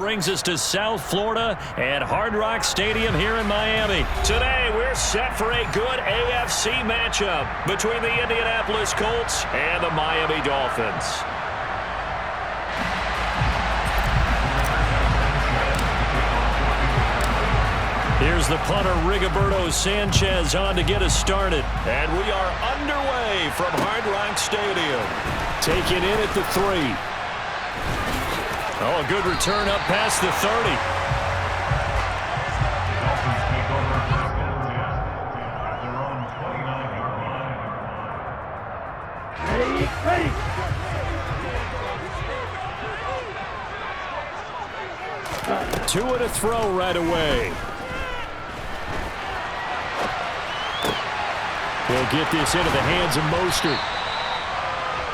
Brings us to South Florida at Hard Rock Stadium here in Miami. Today, we're set for a good AFC matchup between the Indianapolis Colts and the Miami Dolphins. Here's the punter, Rigoberto Sanchez, on to get us started. And we are underway from Hard Rock Stadium. Taken in at the 3. Oh, a good return up past the 30. Ready. Two and a throw right away. He'll get this into the hands of Mostert.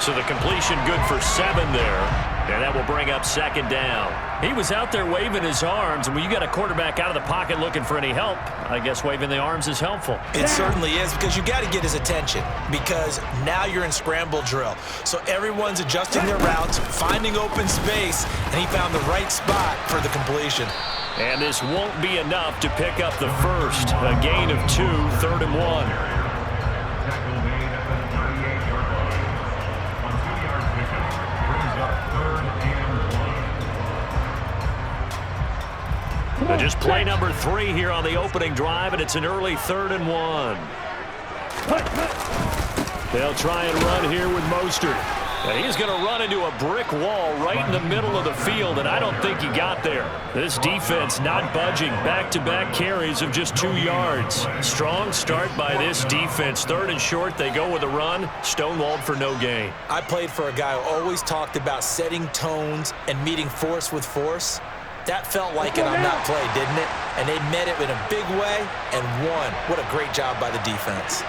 So the completion good for 7 there. And that will bring up second down. He was out there waving his arms, and when you got a quarterback out of the pocket looking for any help, I guess waving the arms is helpful. It certainly is, because you got to get his attention, because now you're in scramble drill. So everyone's adjusting their routes, finding open space, and he found the right spot for the completion. And this won't be enough to pick up the first. A gain of 2, 3rd and 1. Just play number 3 here on the opening drive, and it's an early 3rd and 1. They'll try and run here with Mostert. And he's going to run into a brick wall right in the middle of the field, and I don't think he got there. This defense not budging. Back-to-back carries of just 2 yards. Strong start by this defense. 3rd and short, they go with a run. Stonewalled for no gain. I played for a guy who always talked about setting tones and meeting force with force. That felt like it on that play, didn't it? And they met it in a big way and won. What a great job by the defense.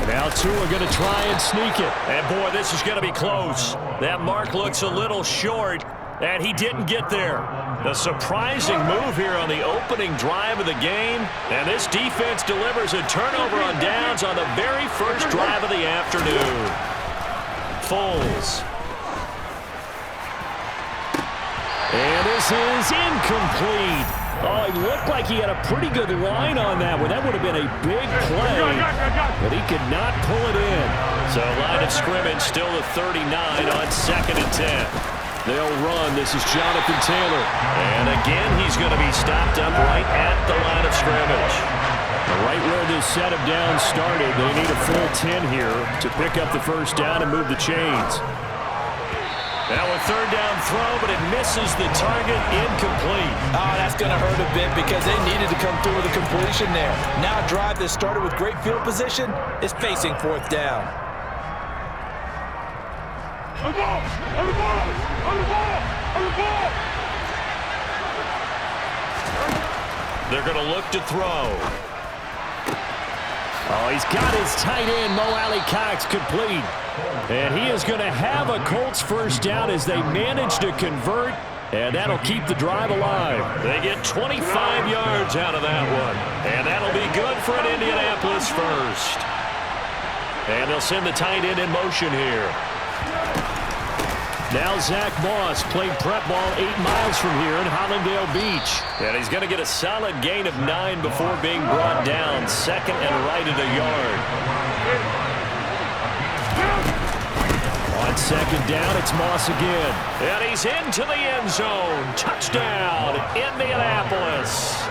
Now 2 are going to try and sneak it. And, boy, this is going to be close. That mark looks a little short, and he didn't get there. The surprising move here on the opening drive of the game. And this defense delivers a turnover on downs on the very first drive of the afternoon. Foles. And this is incomplete. Oh, he looked like he had a pretty good line on that one. That would have been a big play, but he could not pull it in. So line of scrimmage still at 39 on 2nd and 10. They'll run. This is Jonathan Taylor. And again, he's going to be stopped up right at the line of scrimmage. Right where this set of downs started, they need a full 10 here to pick up the first down and move the chains. Now a 3rd down throw, but it misses the target, incomplete. Oh, that's going to hurt a bit because they needed to come through with a completion there. Now a drive that started with great field position is facing 4th down. On the ball! On the ball! On the ball! On the ball! They're going to look to throw. Oh, he's got his tight end, Mo Alley-Cox, complete. And he is going to have a Colts first down as they manage to convert, and that'll keep the drive alive. They get 25 yards out of that one, and that'll be good for an Indianapolis first. And they'll send the tight end in motion here. Now Zach Moss played prep ball 8 miles from here in Hollandale Beach. And he's going to get a solid gain of 9 before being brought down. 2nd and right at a yard. On 2nd down, it's Moss again. And he's into the end zone. Touchdown, Indianapolis.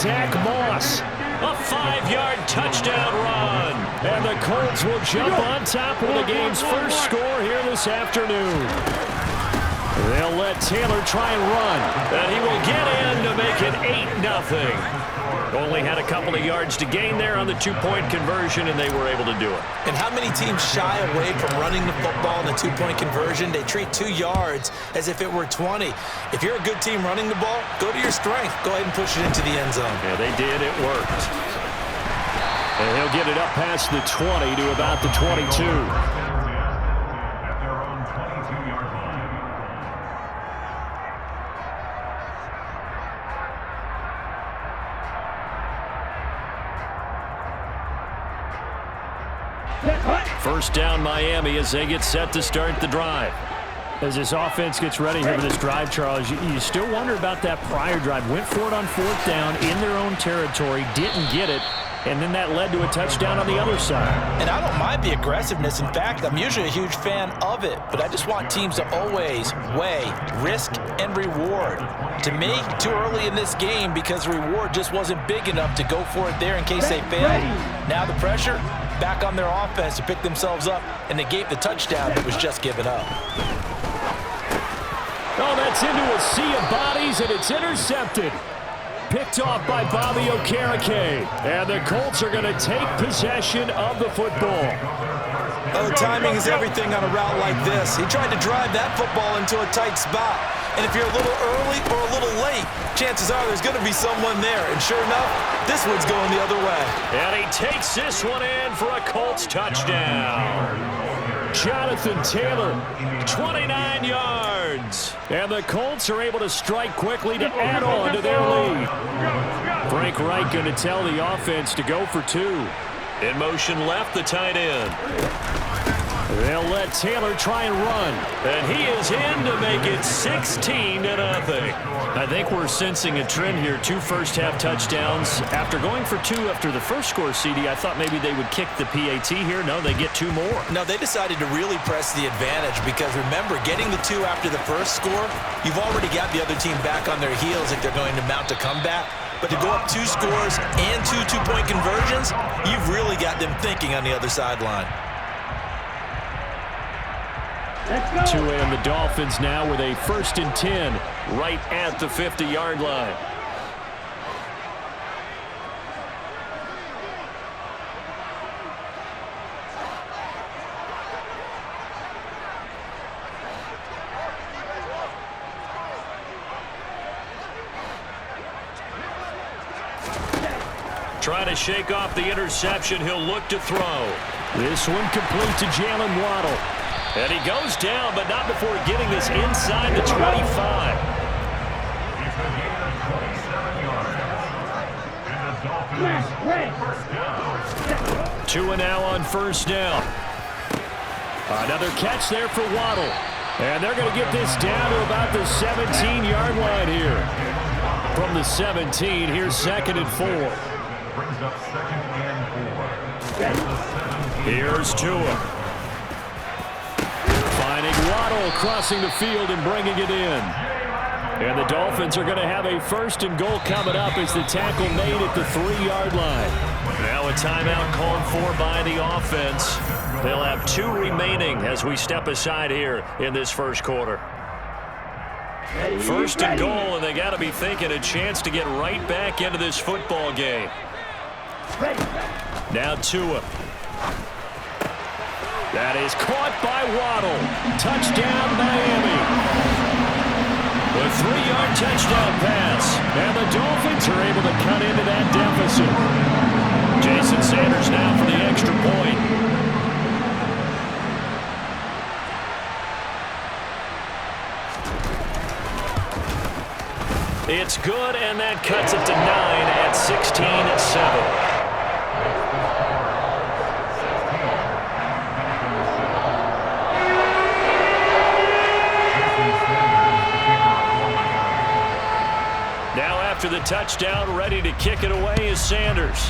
Zach Moss, a 5-yard touchdown run. And the Colts will jump on top of the game's first score here this afternoon. They'll let Taylor try and run. And he will get in to make it 8-0. Only had a couple of yards to gain there on the 2-point conversion, and they were able to do it. And how many teams shy away from running the football in the 2-point conversion? They treat 2 yards as if it were 20. If you're a good team running the ball, go to your strength. Go ahead and push it into the end zone. Yeah, they did. It worked. And he'll get it up past the 20 to about the 22. What? First down Miami as they get set to start the drive. As this offense gets ready here for this drive, Charles, you still wonder about that prior drive. Went for it on fourth down in their own territory, didn't get it, and then that led to a touchdown on the other side. And I don't mind the aggressiveness. In fact, I'm usually a huge fan of it, but I just want teams to always weigh risk and reward. To me, too early in this game because the reward just wasn't big enough to go for it there in case they failed. Now the pressure back on their offense to pick themselves up and negate the touchdown that was just given up. Oh, that's into a sea of bodies, and it's intercepted. Picked off by Bobby Okereke. And the Colts are going to take possession of the football. Oh, the timing is everything on a route like this. He tried to drive that football into a tight spot. And if you're a little early or a little late, chances are there's going to be someone there. And sure enough, this one's going the other way. And he takes this one in for a Colts touchdown. Jonathan Taylor, 29 yards. And the Colts are able to strike quickly to add on to their lead. Frank Reich going to tell the offense to go for two. In motion left, the tight end. They'll let Taylor try and run. And he is in to make it 16-0. I think we're sensing a trend here. 2 first-half touchdowns. After going for 2 after the first score, CD, I thought maybe they would kick the PAT here. No, they get 2 more. No, they decided to really press the advantage because, remember, getting the 2 after the first score, you've already got the other team back on their heels if they're going to mount a comeback. But to go up 2 scores and 2 two-point conversions, you've really got them thinking on the other sideline. Tua and the Dolphins now with a 1st and 10 right at the 50-yard line. Trying to shake off the interception. He'll look to throw. This one complete to Jalen Waddle. And he goes down, but not before getting this inside the 25. Tua now on 1st down. Another catch there for Waddle. And they're going to get this down to about the 17-yard line here. From the 17, here's 2nd and 4. Brings up 2nd and 4. Here's Tua. Finding Waddle crossing the field and bringing it in. And the Dolphins are going to have a 1st and goal coming up as the tackle made at the 3-yard line. Now a timeout called for by the offense. They'll have 2 remaining as we step aside here in this first quarter. 1st and goal, and they got to be thinking a chance to get right back into this football game. Now Tua. That is caught by Waddle. Touchdown, Miami. The 3-yard touchdown pass. And the Dolphins are able to cut into that deficit. Jason Sanders now for the extra point. It's good, and that cuts it to 9 at 16-7. After the touchdown, ready to kick it away is Sanders.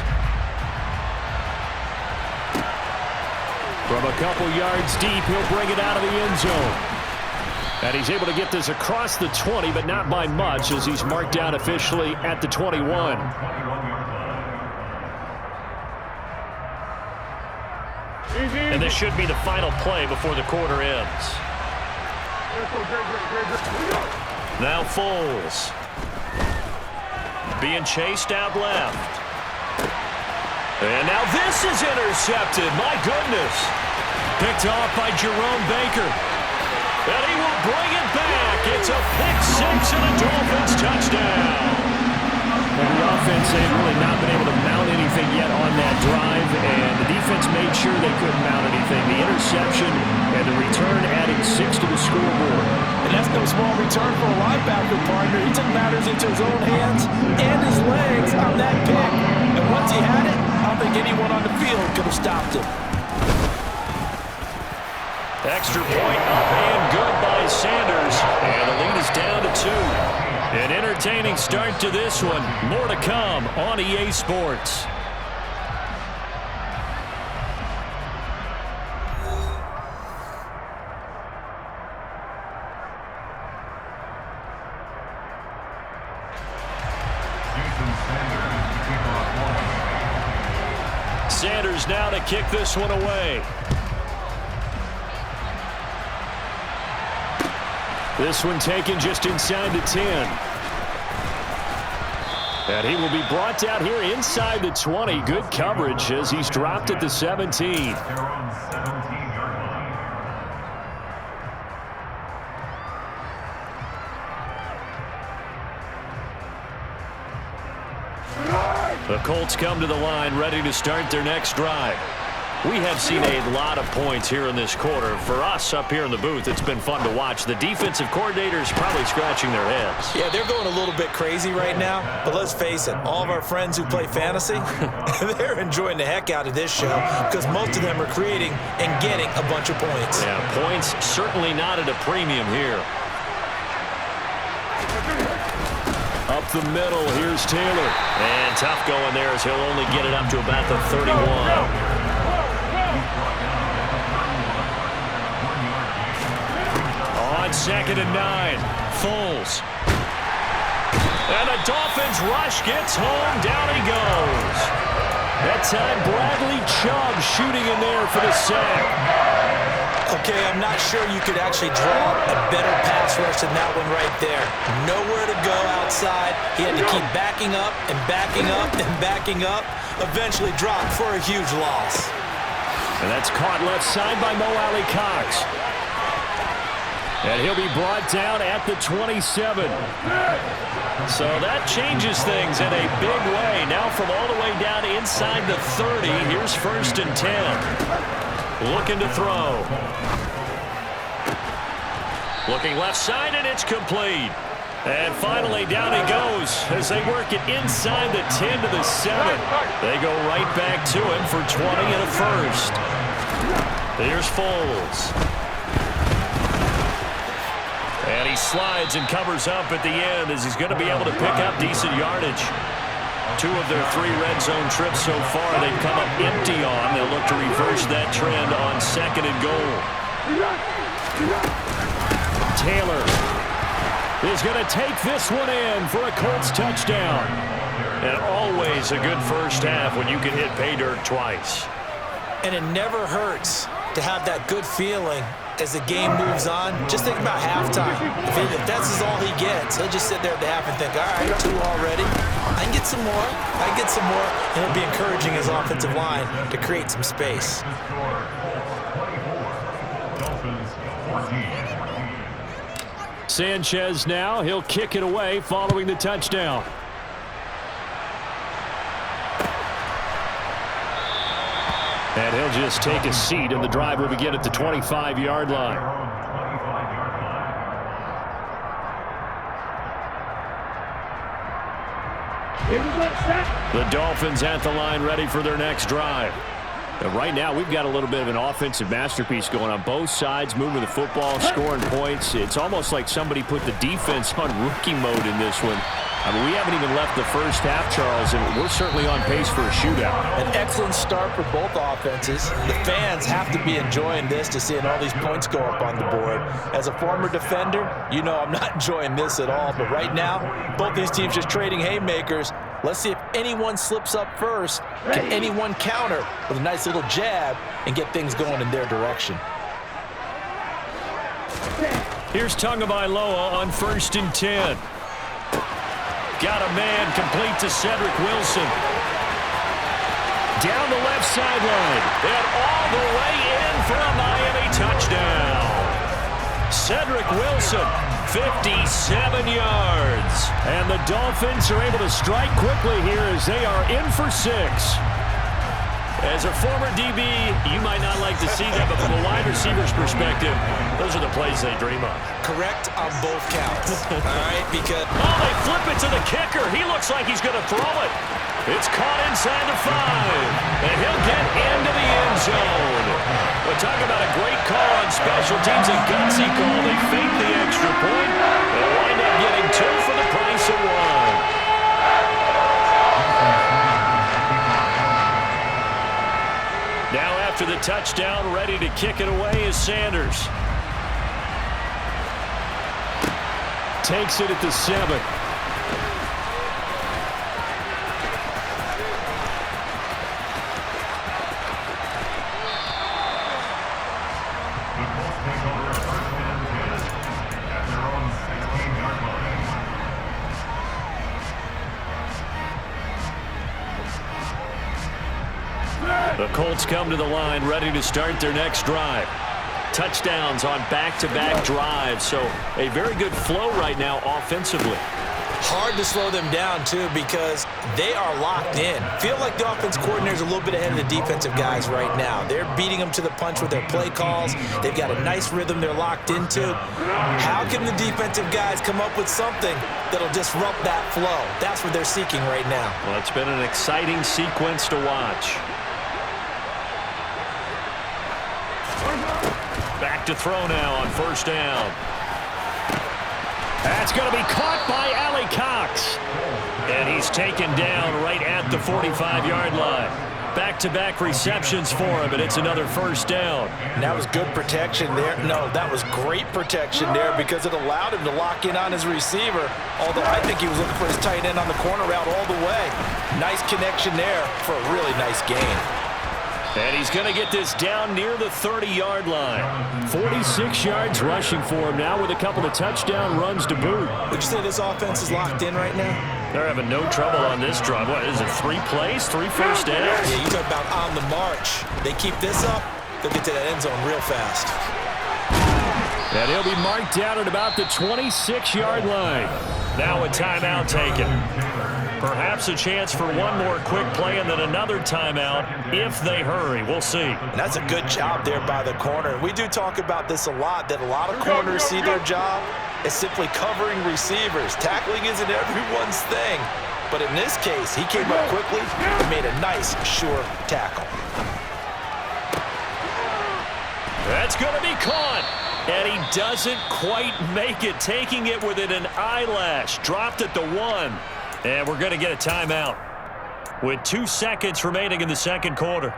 From a couple yards deep, he'll bring it out of the end zone. And he's able to get this across the 20, but not by much, as he's marked down officially at the 21. And this should be the final play before the quarter ends. Now Foles. Being chased out left. And now this is intercepted. My goodness. Picked off by Jerome Baker. And he will bring it back. It's a pick-6 and a Dolphins touchdown. And the offense, they've really not been able to mount anything yet on that drive, and the defense made sure they couldn't mount anything. The interception and the return adding 6 to the scoreboard. And that's no small return for a linebacker, partner. He took matters into his own hands and his legs on that pick. And once he had it, I don't think anyone on the field could have stopped him. Extra point up and good by Sanders. And the lead is down to 2. An entertaining start to this one. More to come on EA Sports. Sanders now to kick this one away. This one taken just inside the 10. And he will be brought down here inside the 20. Good coverage as he's dropped at the 17. The Colts come to the line ready to start their next drive. We have seen a lot of points here in this quarter. For us up here in the booth, it's been fun to watch. The defensive coordinators probably scratching their heads. Yeah, they're going a little bit crazy right now. But let's face it, all of our friends who play fantasy, they're enjoying the heck out of this show because most of them are creating and getting a bunch of points. Yeah, points certainly not at a premium here. Up the middle, here's Taylor. And tough going there as he'll only get it up to about the 31. On 2nd and 9, Foles. And the Dolphins rush gets home. Down he goes. That time, Bradley Chubb shooting in there for the sack. Okay, I'm not sure you could actually draw a better pass rush than that one right there. Nowhere to go outside. He had to keep backing up and backing up and backing up. Eventually dropped for a huge loss. And that's caught left side by Mo Alley Cox. And he'll be brought down at the 27. So that changes things in a big way. Now from all the way down inside the 30, here's 1st and 10. Looking to throw. Looking left side, and it's complete. And finally, down he goes as they work it inside the 10 to the 7. They go right back to him for 20 and a first. Here's Foles. And he slides and covers up at the end as he's going to be able to pick up decent yardage. 2 of their 3 red zone trips so far they've come up empty on. They'll look to reverse that trend on 2nd and goal. Taylor is going to take this one in for a Colts touchdown. And always a good first half when you can hit pay dirt twice. And it never hurts to have that good feeling as the game moves on. Just think about halftime. If that's all he gets, he'll just sit there at the half and think, all right, 2 already. I can get some more. I can get some more. And it'll be encouraging his offensive line to create some space. Sanchez now. He'll kick it away following the touchdown. And he'll just take a seat, and the drive will begin at the 25-yard line. The Dolphins at the line ready for their next drive. And right now, we've got a little bit of an offensive masterpiece going on both sides, moving the football, scoring points. It's almost like somebody put the defense on rookie mode in this one. I mean, we haven't even left the first half, Charles, and we're certainly on pace for a shootout. An excellent start for both offenses. The fans have to be enjoying this to seeing all these points go up on the board. As a former defender, you know I'm not enjoying this at all. But right now, both these teams just trading haymakers. Let's see if anyone slips up first. Can anyone counter with a nice little jab and get things going in their direction? Here's Tagovailoa on 1st and 10. Got a man complete to Cedric Wilson. Down the left sideline. And all the way in for a Miami touchdown. Cedric Wilson, 57 yards. And the Dolphins are able to strike quickly here as they are in for 6. As a former DB, you might not like to see that, but from a wide receiver's perspective, those are the plays they dream of. Correct on both counts. All right, because... Oh, they flip it to the kicker. He looks like he's going to throw it. It's caught inside the 5, and he'll get into the end zone. But talk about a great call on special teams, a gutsy call. They fake the extra point. They'll wind up getting 2 for the price of 1. Now after the touchdown, ready to kick it away is Sanders. Takes it at the 7. The Colts come to the line ready to start their next drive. Touchdowns on back-to-back drives, so a very good flow right now offensively. Hard to slow them down, too, because they are locked in. Feel like the offense coordinator is a little bit ahead of the defensive guys right now. They're beating them to the punch with their play calls. They've got a nice rhythm they're locked into. How can the defensive guys come up with something that'll disrupt that flow? That's what they're seeking right now. Well, it's been an exciting sequence to watch. Back to throw now on first down. That's going to be caught by Allie Cox. And he's taken down right at the 45-yard line. Back-to-back receptions for him, and it's another first down. And that was good protection there. No, that was great protection there because it allowed him to lock in on his receiver, although I think he was looking for his tight end on the corner route all the way. Nice connection there for a really nice gain. And he's going to get this down near the 30-yard line. 46 yards rushing for him now with a couple of touchdown runs to boot. Would you say this offense is locked in right now? They're having no trouble on this drive. What is it, 3 plays, 3 first downs? Yeah, you talk about on the march. They keep this up, they'll get to that end zone real fast. And he'll be marked down at about the 26-yard line. Now a timeout taken. Perhaps a chance for one more quick play and then another timeout if they hurry. We'll see. And that's a good job there by the corner. We do talk about this a lot, that a lot of corners see their job as simply covering receivers. Tackling isn't everyone's thing. But in this case, he came up quickly and made a nice, sure tackle. That's going to be caught. And he doesn't quite make it, taking it within an eyelash. Dropped at the 1. And we're going to get a timeout with 2 seconds remaining in the second quarter.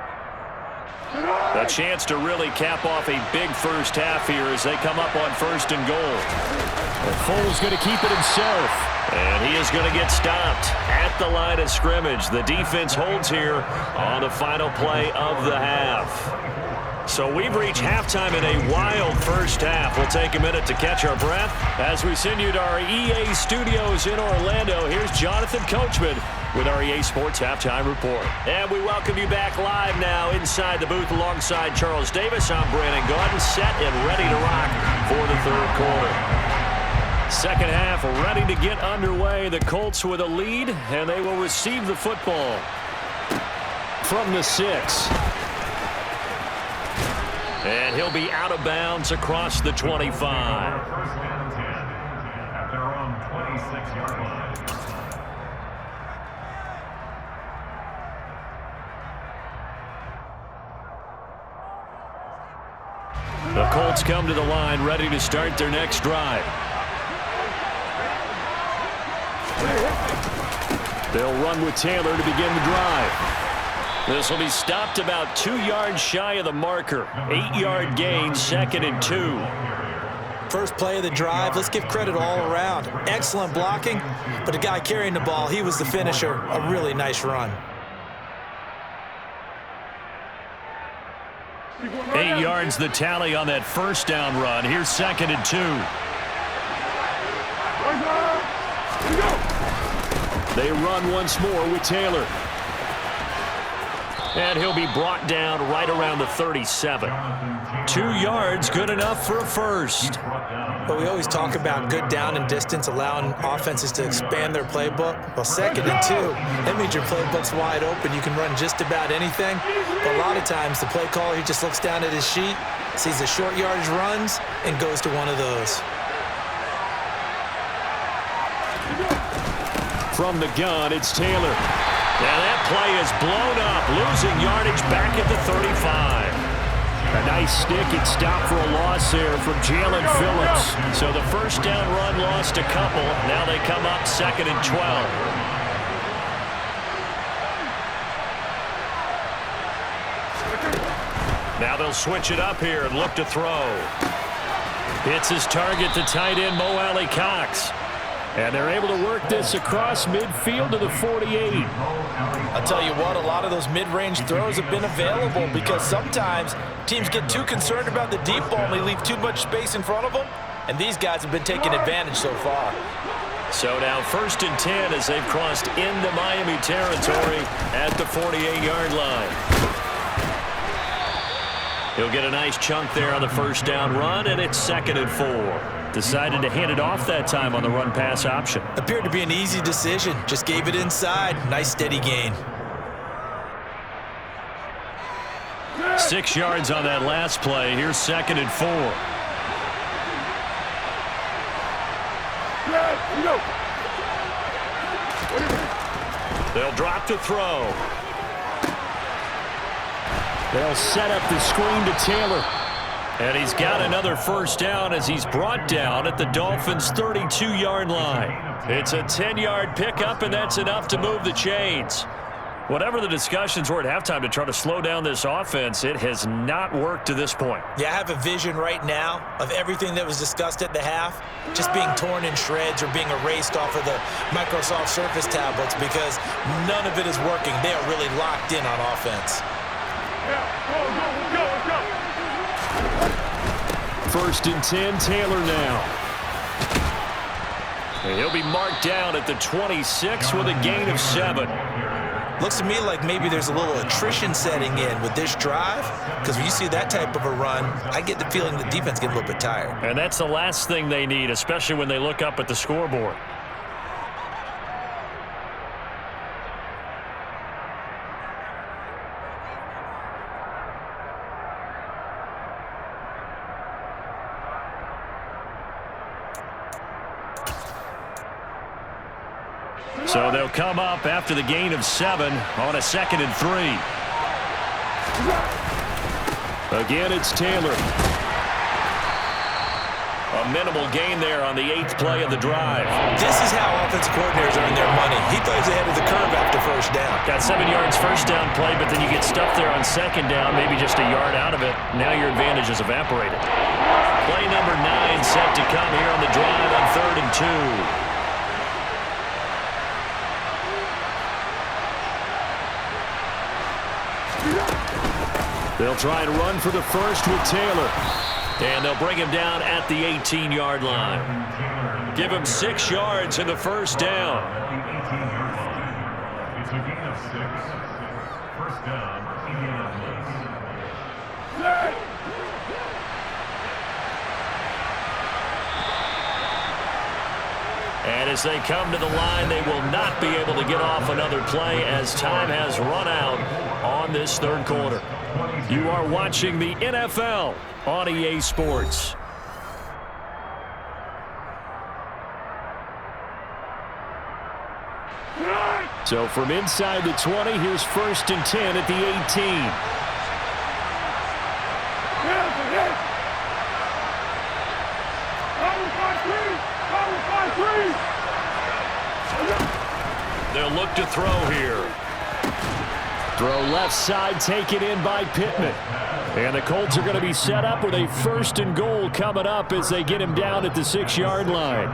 A chance to really cap off a big first half here as they come up on first and goal. And Foles going to keep it himself. And he is going to get stopped at the line of scrimmage. The defense holds here on the final play of the half. So we've reached halftime in a wild first half. We'll take a minute to catch our breath as we send you to our EA studios in Orlando. Here's Jonathan Coachman with our EA Sports Halftime Report. And we welcome you back live now inside the booth alongside Charles Davis. I'm Brandon Gordon, set and ready to rock for the third quarter. Second half ready to get underway. The Colts with a lead, and they will receive the football from the 6. And he'll be out of bounds across the 25. First down and 10 at their own 26-yard line. The Colts come to the line ready to start their next drive. They'll run with Taylor to begin the drive. This will be stopped about 2 yards shy of the marker. 8-yard gain, 2nd and 2. First play of the drive, let's give credit all around. Excellent blocking, but the guy carrying the ball, he was the finisher. A really nice run. 8 yards the tally on that first down run. Here's 2nd and 2. They run once more with Taylor. And he'll be brought down right around the 37. 2 yards, good enough for a first. But we always talk about good down and distance, allowing offenses to expand their playbook. Well, 2nd and 2, that means your playbook's wide open. You can run just about anything. But a lot of times, the play caller, he just looks down at his sheet, sees the short yardage runs, and goes to one of those. From the gun, it's Taylor. And that play is blown up, losing yardage back at the 35. A nice stick and stop for a loss there from Jalen Phillips. So the first down run lost a couple. Now they come up 2nd and 12. Now they'll switch it up here and look to throw. Hits his target, the tight end, Mo Alley Cox. And they're able to work this across midfield to the 48. I'll tell you what, a lot of those mid-range throws have been available because sometimes teams get too concerned about the deep ball and they leave too much space in front of them, and these guys have been taking advantage so far. So now 1st and 10 as they've crossed into Miami territory at the 48-yard line. He'll get a nice chunk there on the first down run, and it's 2nd and 4. Decided to hand it off that time on the run-pass option. Appeared to be an easy decision. Just gave it inside. Nice steady gain. 6 yards on that last play. Here's 2nd and 4. They'll drop to throw. They'll set up the screen to Taylor. And he's got another first down as he's brought down at the Dolphins' 32-yard line. It's a 10-yard pickup, and that's enough to move the chains. Whatever the discussions were at halftime to try to slow down this offense, it has not worked to this point. Yeah, I have a vision right now of everything that was discussed at the half just being torn in shreds or being erased off of the Microsoft Surface tablets because none of it is working. They are really locked in on offense. 1st and 10, Taylor now. And he'll be marked down at the 26 with a gain of 7. Looks to me like maybe there's a little attrition setting in with this drive because when you see that type of a run, I get the feeling the defense getting a little bit tired. And that's the last thing they need, especially when they look up at the scoreboard. So they'll come up after the gain of 7 on a 2nd and 3. Again, it's Taylor. A minimal gain there on the 8th play of the drive. This is how offensive coordinators earn their money. He plays ahead of the curve after first down. Got 7 yards first down play, but then you get stuffed there on 2nd down, maybe just a yard out of it. Now your advantage is evaporated. Play number 9 set to come here on the drive on 3rd and 2. They'll try and run for the first with Taylor. And they'll bring him down at the 18-yard line. Give him 6 yards in the first down. It's a gain of 6. First down, Indianapolis. And as they come to the line, they will not be able to get off another play as time has run out on this 3rd quarter. You are watching the NFL on EA Sports. So from inside the 20, here's 1st and 10 at the 18. They'll look to throw here. Throw left side, taken in by Pittman. And the Colts are going to be set up with a 1st and goal coming up as they get him down at the 6-yard line.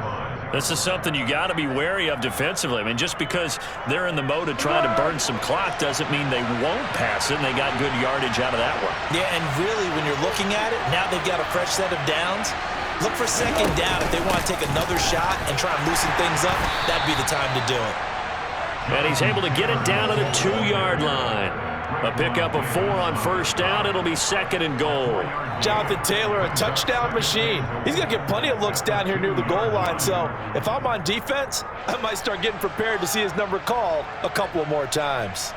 This is something you got to be wary of defensively. I mean, just because they're in the mode of trying to burn some clock doesn't mean they won't pass it, and they got good yardage out of that one. Yeah, and really, when you're looking at it, now they've got a fresh set of downs. Look for 2nd down if they want to take another shot and try and loosen things up. That'd be the time to do it. And he's able to get it down to the 2-yard line. A pickup of 4 on first down. It'll be 2nd and goal. Jonathan Taylor, a touchdown machine. He's going to get plenty of looks down here near the goal line. So if I'm on defense, I might start getting prepared to see his number called a couple of more times.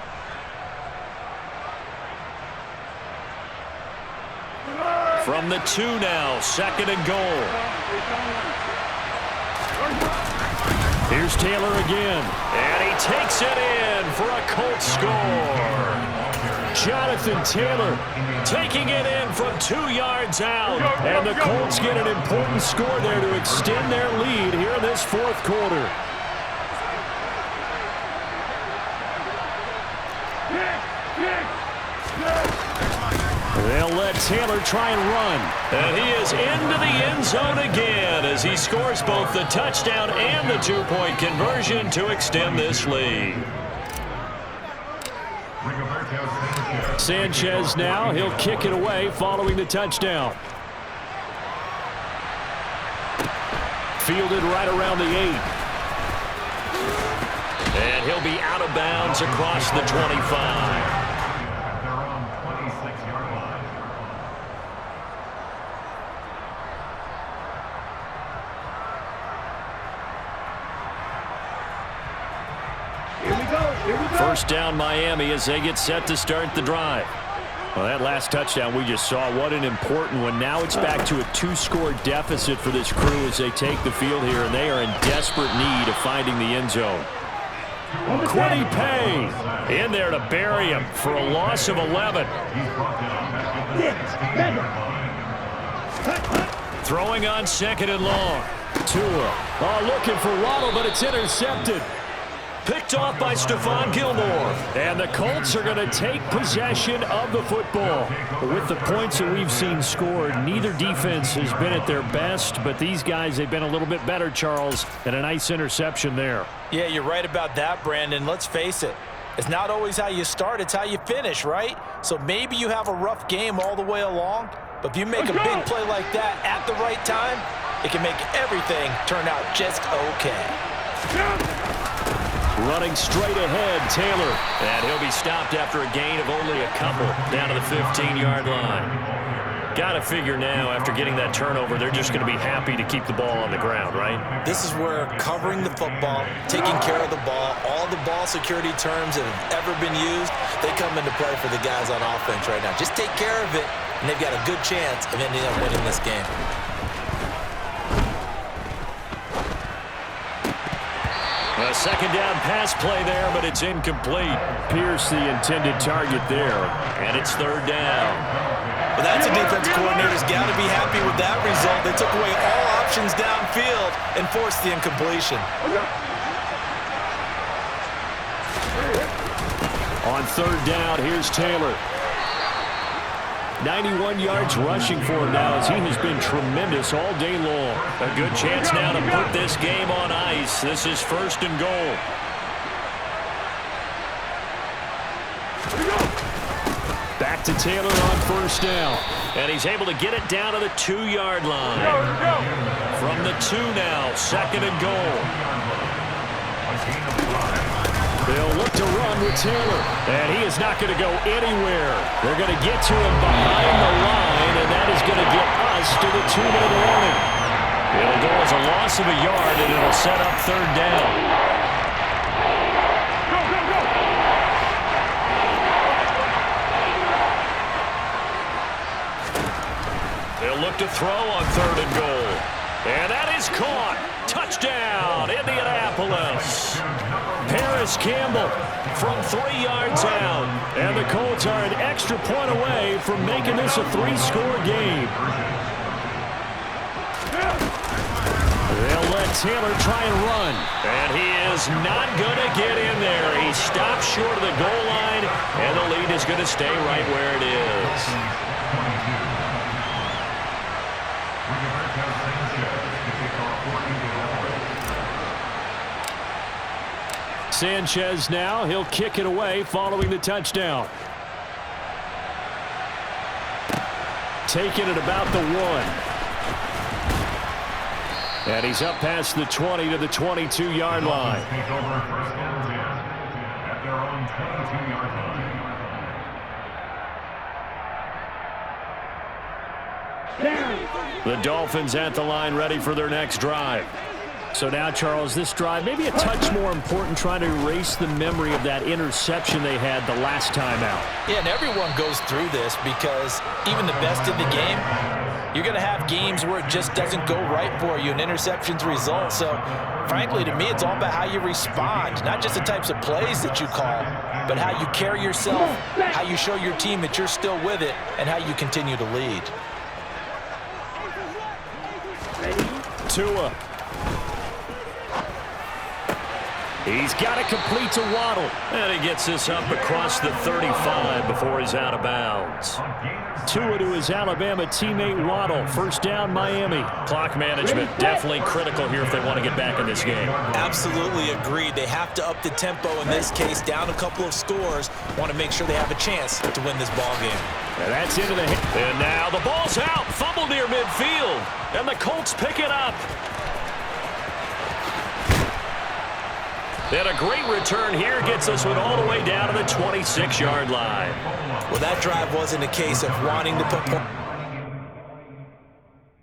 From the 2 now, 2nd and goal. Here's Taylor again. And he takes it in for a Colts score. Jonathan Taylor taking it in from 2 yards out. And the Colts get an important score there to extend their lead here in this fourth quarter. They'll let Taylor try and run. And he is into the end zone again as he scores both the touchdown and the 2-point conversion to extend this lead. Sanchez now, he'll kick it away following the touchdown. Fielded right around the 8. And he'll be out of bounds across the 25. First down Miami as they get set to start the drive. Well, that last touchdown we just saw, what an important one. Now it's back to a 2-score deficit for this crew as they take the field here, and they are in desperate need of finding the end zone. Quiddy Pay in there to bury him for a loss of 11. Throwing on 2nd and long. Tua looking for Waddle, but it's intercepted. Picked off by Stephon Gilmore. And the Colts are going to take possession of the football. With the points that we've seen scored, neither defense has been at their best, but these guys, they've been a little bit better, Charles, and a nice interception there. Yeah, you're right about that, Brandon. Let's face it. It's not always how you start, it's how you finish, right? So maybe you have a rough game all the way along, but if you make a big play like that at the right time, it can make everything turn out just okay. Running straight ahead, Taylor. And he'll be stopped after a gain of only a couple down to the 15-yard line. Got to figure now, after getting that turnover, they're just going to be happy to keep the ball on the ground, right? This is where covering the football, taking care of the ball, all the ball security terms that have ever been used, they come into play for the guys on offense right now. Just take care of it, and they've got a good chance of ending up winning this game. A second down pass play there, but it's incomplete. Pierce the intended target there, and it's 3rd down. Well, that's a defense coordinator's got to be happy with that result. They took away all options downfield and forced the incompletion. On 3rd down, here's Taylor. 91 yards rushing for him now as he has been tremendous all day long. A good chance now to put this game on ice. This is 1st and goal. Back to Taylor on 1st down. And he's able to get it down to the 2-yard line. From the 2 now, 2nd and goal. They'll look to run with Taylor. And he is not going to go anywhere. They're going to get to him behind the line, and that is going to get us to the 2-minute warning. It'll go as a loss of a yard, and it'll set up 3rd down. They'll look to throw on 3rd and goal. And that is caught. Touchdown, Indianapolis. Paris Campbell from 3 yards out. And the Colts are an extra point away from making this a 3-score game. They'll let Taylor try and run. And he is not going to get in there. He stops short of the goal line, and the lead is going to stay right where it is. Sanchez now, he'll kick it away following the touchdown. Taking it about the 1. And he's up past the 20 to the 22-yard line. Take over 1st and 10 at their own 22-yard line. The Dolphins at the line ready for their next drive. So now, Charles, this drive maybe a touch more important, trying to erase the memory of that interception they had the last time out. Yeah, and everyone goes through this because even the best in the game, You're going to have games where it just doesn't go right for you, and interceptions result. So, frankly, to me, it's all about how you respond, not just the types of plays that you call, but how you carry yourself, how you show your team that you're still with it, and how you continue to lead. Tua. He's got it complete to Waddle. And he gets this up across the 35 before he's out of bounds. Tua to his Alabama teammate Waddle. First down, Miami. Clock management definitely critical here if they want to get back in this game. Absolutely agreed. They have to up the tempo in this case, down a couple of scores. Want to make sure they have a chance to win this ball game. And that's into the hit. And now the ball's out. Fumble near midfield. And the Colts pick it up. And a great return here gets us one all the way down to the 26-yard line. Well, that drive wasn't a case of wanting to put points.